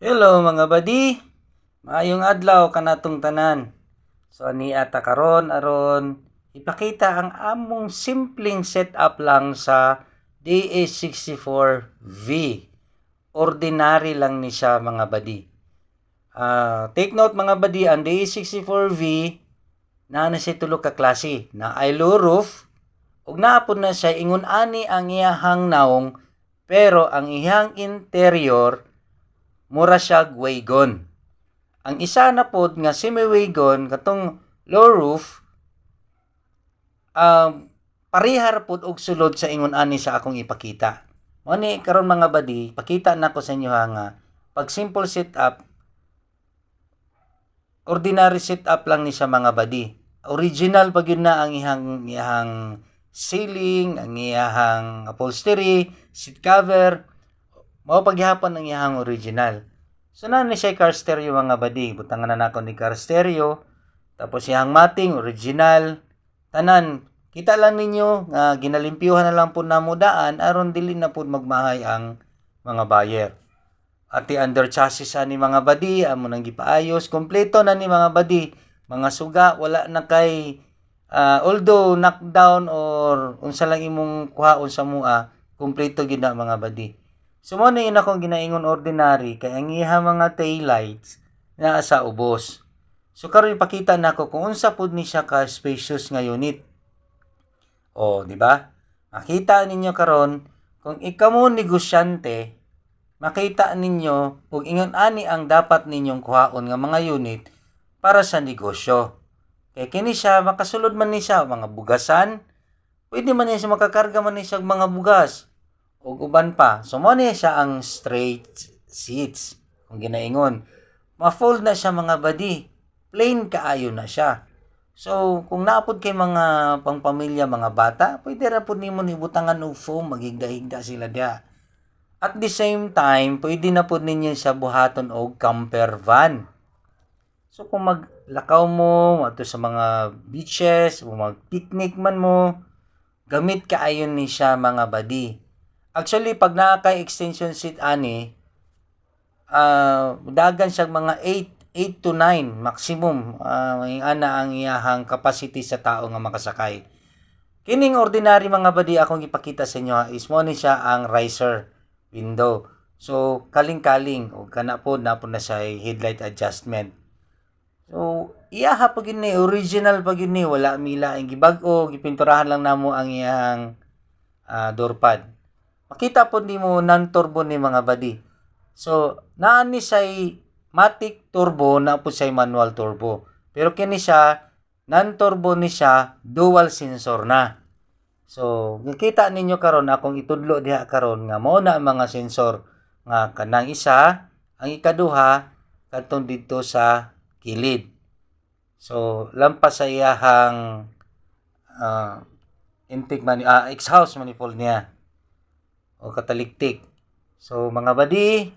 Hello mga badi, maayong adlaw kanatong tanan. So ani ata karon aron ipakita ang among simpleng setup lang sa DA64V. Ordinary lang ni siya mga badi. Take note mga badi, ang DA64V na siya tulo ka klase. Na ay low roof ug naapod na siya ingon ani ang iyahang naong pero ang iyang interior mura siya wagon. Ang isa na pod nga semi-wagon katong low roof parihar pod og sulod sa ingon ani sa akong ipakita. Mo ni karon mga badi, pakita nako sa inyo nga pag simple setup, ordinary setup lang ni sa mga badi. Original pag yun na ang iyang ceiling, ang iyang upholstery, seat cover, mao paghihapon ang iyang original. So na ni siya car stereo mga badi, butangan na nako ni car stereo, tapos iyang mating original, tanan kita lang ninyo nga ginalimpyuhan na lang po namo daan aron dili na pud magmahay ang mga buyer. Ati under chassis ni mga badi amo nang gipaayos, kompleto na ni mga badi, mga suga wala na kay although knockdown or unsa lang imong kuhaon sa mua, kompleto gid na mga badi. So mo na yun akong ginaingon ordinary kay ang iha mga tail lights na sa ubos. So karon ipakita nako kung unsa pud ni siya ka spacious nga unit. Di ba? Makita ninyo karon kung ikaw mo negosyante, makita ninyo kung ingon ani ang dapat ninyong kuhaon nga mga unit para sa negosyo. Kaya kini siya makasulod man ni siya mga bugasan, pwede man niya siya makakarga man ni siya mga bugas o uban pa. So mo ni siya ang straight seats kung ginaingon. Ma-fold na siya mga body, plain kaayo na siya. So, kung naapod kay mga pangpamilya, mga bata, pwede ra pud nimo ibutangan og foam, maghigda-higda sila diha. At the same time, pwede na pud ninyo siya buhaton og camper van. So, kung maglakaw mo, ato sa mga beaches, o mag-picnic man mo, gamit kaayon ni siya mga body. Actually, pag naa kay extension seat ani, dagan siya mga 8 to 9 maximum ana ang iyahang capacity sa tao nga makasakay. Kining ordinary mga badi akong ipakita sa inyo is mo ni siya ang riser window. So kaling-kaling o kana po na siya headlight adjustment. So iyaha pag ni original pag ni wala mila ang gibag-o, gipinturahan lang namo ang iyang door pad. Makita po nimo non-turbo ni mga badi. So naa ni say matic turbo na po siya manual turbo. Pero kini siya non-turbo ni siya dual sensor na. So nakita ninyo karon akong itudlo diha karon nga mao na ang mga sensor nga kanang isa, ang ikaduha kadtong didto sa kilid. So lampas sa iyahang intake exhaust manifold niya o kataliktik. So mga badi,